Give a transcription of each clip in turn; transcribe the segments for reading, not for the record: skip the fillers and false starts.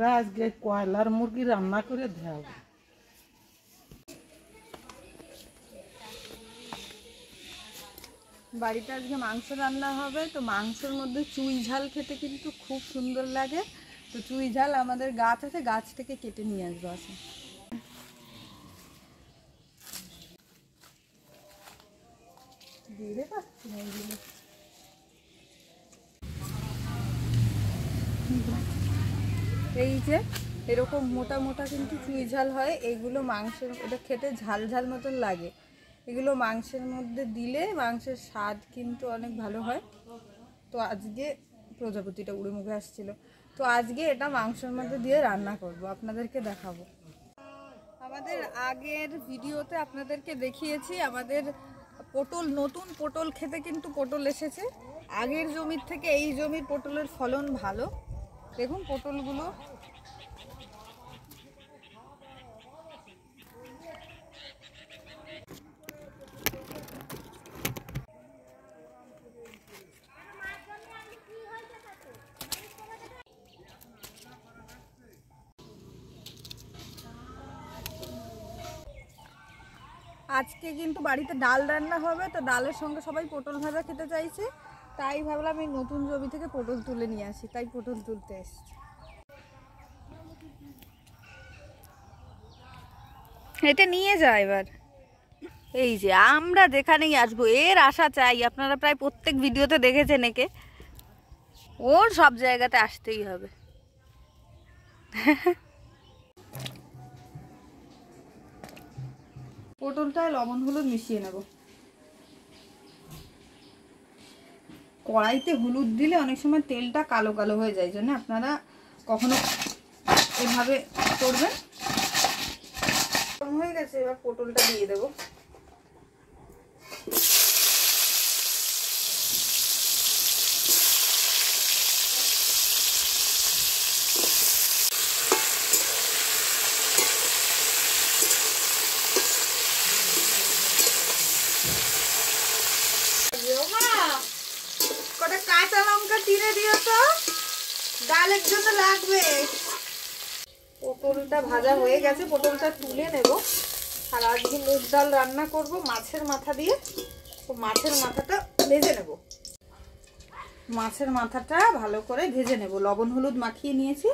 আমরা আজকে কয়লার মুরগি রান্না করে দেব। বাড়িতে আজকে মাংস রান্না হবে, তো মাংসের মধ্যে চুই ঝাল খেতে কিন্তু খুব সুন্দর লাগে। তো চুই ঝাল আমাদের গাছ আছে, গাছ থেকে কেটে নিয়ে আসবো। আছে দিয়ে পাচ্ছি না এইগুলো। এই যে এরকম মোটা মোটা কিন্তু চুই ঝাল হয়, এইগুলো মাংসের, এটা খেতে ঝাল ঝাল মতন লাগে। এগুলো মাংসের মধ্যে দিলে মাংসের স্বাদ কিন্তু অনেক ভালো হয়। তো আজকে প্রজাপতিটা উড়ে মুখে আসছিল, তো আজকে এটা মাংসের মধ্যে দিয়ে রান্না করব, আপনাদেরকে দেখাবো। আমাদের আগের ভিডিওতে আপনাদেরকে দেখিয়েছি আমাদের পটল, নতুন পটল খেতে কিন্তু পটল এসেছে। আগের জমির থেকে এই জমির পটলের ফলন ভালো। দেখুন পটলগুলো আজকে কিন্তু বাড়িতে ডাল রান্না হবে, তো ডালের সঙ্গে সবাই পটল ভাজা খেতে চাইছে, তাই ভাবলাম এই নতুন জমি থেকে পটল তুলে নিয়ে আসি, তাই পটল তুলতে এসেছি। এটা নিয়ে যায় এবার। এই যে আমরা যেখানেই আসবো এর আশা চাই, আপনারা প্রায় প্রত্যেক ভিডিওতে দেখেছেন একে, ওর সব জায়গাতে আসতেই হবে। পটলটায় লবণ হলুদ মিশিয়ে নেব। কড়াইতে হলুদ দিলে অনেক সময় তেলটা কালো কালো হয়ে যায়, জন্য আপনারা কখনো এভাবে করবেন। হয়ে গেছে, এবার পটলটা দিয়ে দেব। কটা কাঁচা লঙ্কা চিড়ে দিও তো, ডালের জন্য লাগবে। পটলটা ভাজা হয়ে গেছে, পটলটা তুলে নেব। আর আজকে মুগ ডাল রান্না করব মাছের মাথা দিয়ে, তো মাছের মাথাটা ভেজে নেব। মাছের মাথাটা ভালো করে ভেজে নেব, লবণ হলুদ মাখিয়ে নিয়েছি।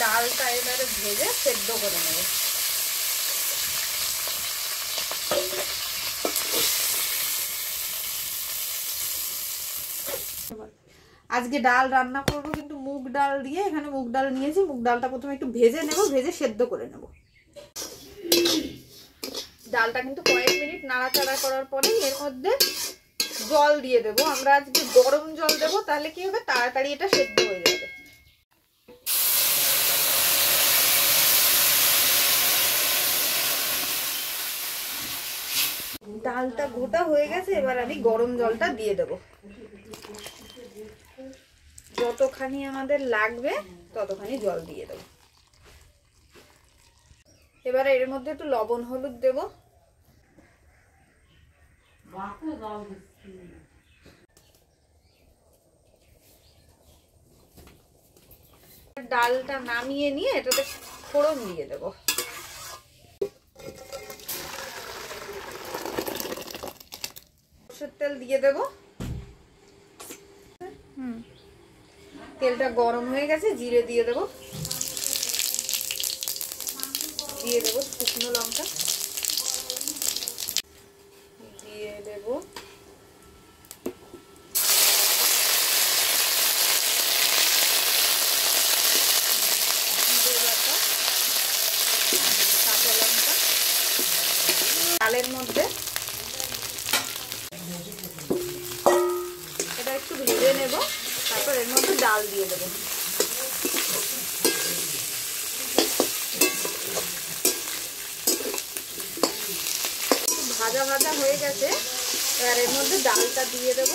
ডালটা এবারে ভেজে সেদ্ধ করে নেব। আজকে ডাল রান্না করব কিন্তু মুগ ডাল দিয়ে, এখানে মুগ ডাল নিয়েছি। মুগ ডালটা প্রথমে একটু ভেজে নেব, ভেজে সেদ্ধ করে নেব। ডালটা কিন্তু কয়েক মিনিট নাড়াচাড়া করার পরে এর মধ্যে জল দিয়ে দেব। আমরা আজকে গরম জল দেব, তাহলে কি হবে, তাড়াতাড়ি এটা সেদ্ধ হয়ে যাবে। ডালটা গোটা হয়ে গেছে, এবার আমি গরম জলটা দিয়ে দেব। যতখানি আমাদের লাগবে ততখানি জল দিয়ে দেব। এবারে এর মধ্যে একটু লবণ হলুদ দেব। ডালটা নামিয়ে নিয়ে এটাতে ফোড়ন দিয়ে দেব। সরষের তেল দিয়ে দেব। তেলটা গরম হয়ে গেছে, জিরে দিয়ে দেব। দিয়ে দেব শুকনো লঙ্কা, দিয়ে দেব কাঁচা লঙ্কা। ডালের মধ্যে এটা একটু ভেজে নেব, তারপর এর মধ্যে ডাল দিয়ে দেব। ভাজা ভাজা হয়ে গেছে, এবার এর মধ্যে ডালটা দিয়ে দেব।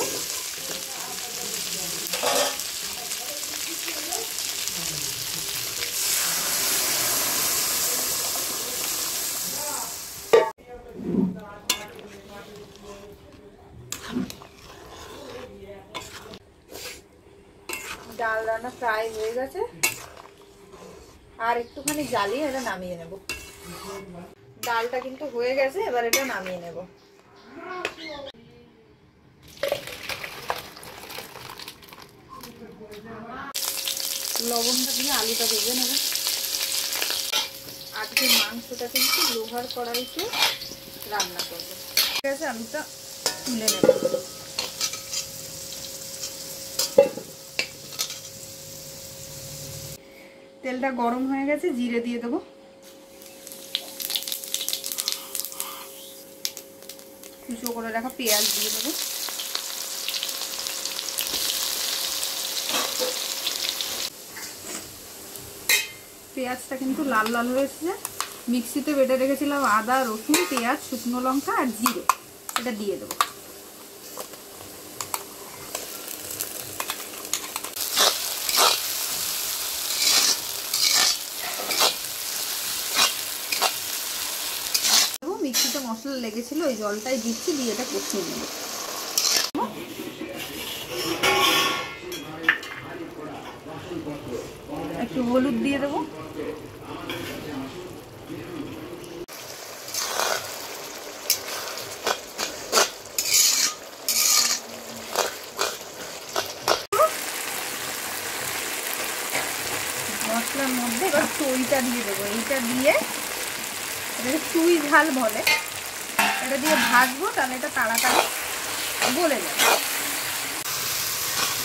ডাল রান্না প্রায় হয়ে গেছে, আর একটুখানি জ্বালিয়ে এটা নামিয়ে নেব। ডালটা কিন্তু হয়ে গেছে, এবার এটা নামিয়ে নেব। লবণটা দিয়ে আলুটা ভেজে নেব। আজকে মাংসটা কিন্তু লোহার কড়াইতে রান্না করব। ঠিক আছে, আলুটা তুলে নেব। তেলটা গরম হয়ে গেছে, জিরে দিয়ে দেবো। কুচো করে রাখা পেঁয়াজ দিয়ে দেবো। পেঁয়াজটা কিন্তু লাল লাল হয়েছে। মিক্সিতে বেটে রেখেছিলাম আদা, রসুন, পেঁয়াজ, শুকনো লঙ্কা আর জিরে, এটা দিয়ে দেবো। মিক্সিতে মশলা লেগেছিল, ওই জলটাই দিচ্ছি, দিয়ে এটা কষিয়ে নেব। একটু হলুদ দিয়ে দেবো। মশলার মধ্যে এবার চইটা দিয়ে দেবো। এইটা দিয়ে, এটাকে চুই ঝাল বলে, এটা দিয়ে ভাজবো, তাহলে এটা তাড়াতাড়ি গলে যাবে।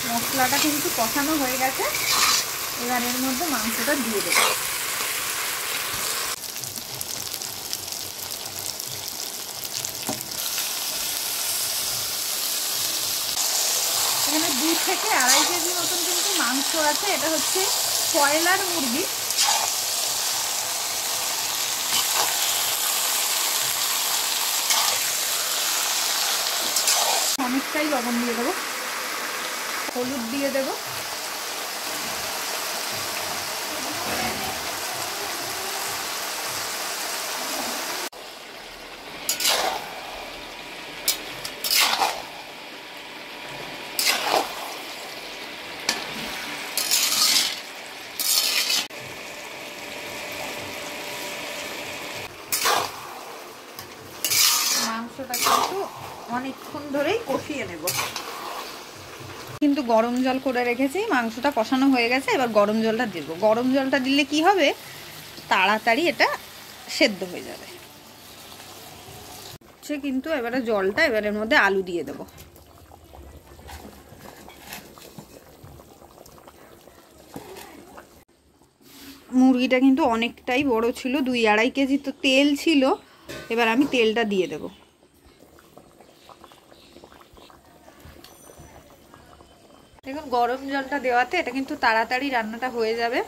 মশলাটা কিন্তু কষানো হয়ে গেছে, এবার এর মধ্যে মাংসটা দিয়ে দেবো। এখানে 2 থেকে 2.5 কেজি মতন কিন্তু মাংস আছে। এটা হচ্ছে কয়লার মুরগি। অনেকটাই লবণ দিয়ে দেবো, হলুদ দিয়ে দেবো। মাংসটা কিন্তু অনেকক্ষণ ধরেই কষিয়ে নেব। কিন্তু গরম জল করে রেখেছি, মাংসটা কষানো হয়ে গেছে, এবার গরম জলটা দেব। গরম জলটা দিলে কি হবে, তাড়াতাড়ি এটা সেদ্ধ হয়ে যাবে। কিন্তু এবারে জলটা, এবারের মধ্যে আলু দিয়ে দেব। মুরগিটা কিন্তু অনেকটাই বড় ছিল, 2-2.5 কেজি তো তেল ছিল। এবার আমি তেলটা দিয়ে দেব। দেখুন গরম জলটা দেওয়াতে এটা কিন্তু তাড়াতাড়ি রান্নাটা হয়ে যাবে।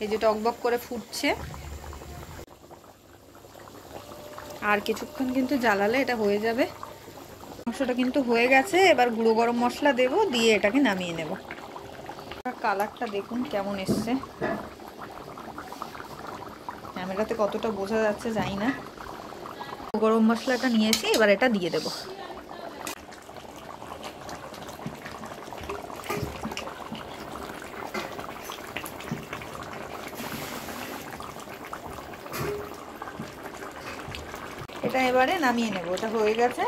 এই যে টকবক করে ফুটছে, আর কিছুক্ষণ কিন্তু জ্বালালে এটা হয়ে যাবে। মাংসটা কিন্তু হয়ে গেছে, এবার গুঁড়ো গরম মশলা দেব, দিয়ে এটাকে নামিয়ে নেব। কালারটা দেখুন কেমন এসছে, ক্যামেরাতে কতটা বোঝা যাচ্ছে জানি না। গরম মশলাটা নিয়েছি, এবার এটা দিয়ে দেব। এটা এবারে নামিয়ে নেব, এটা হয়ে গেছে।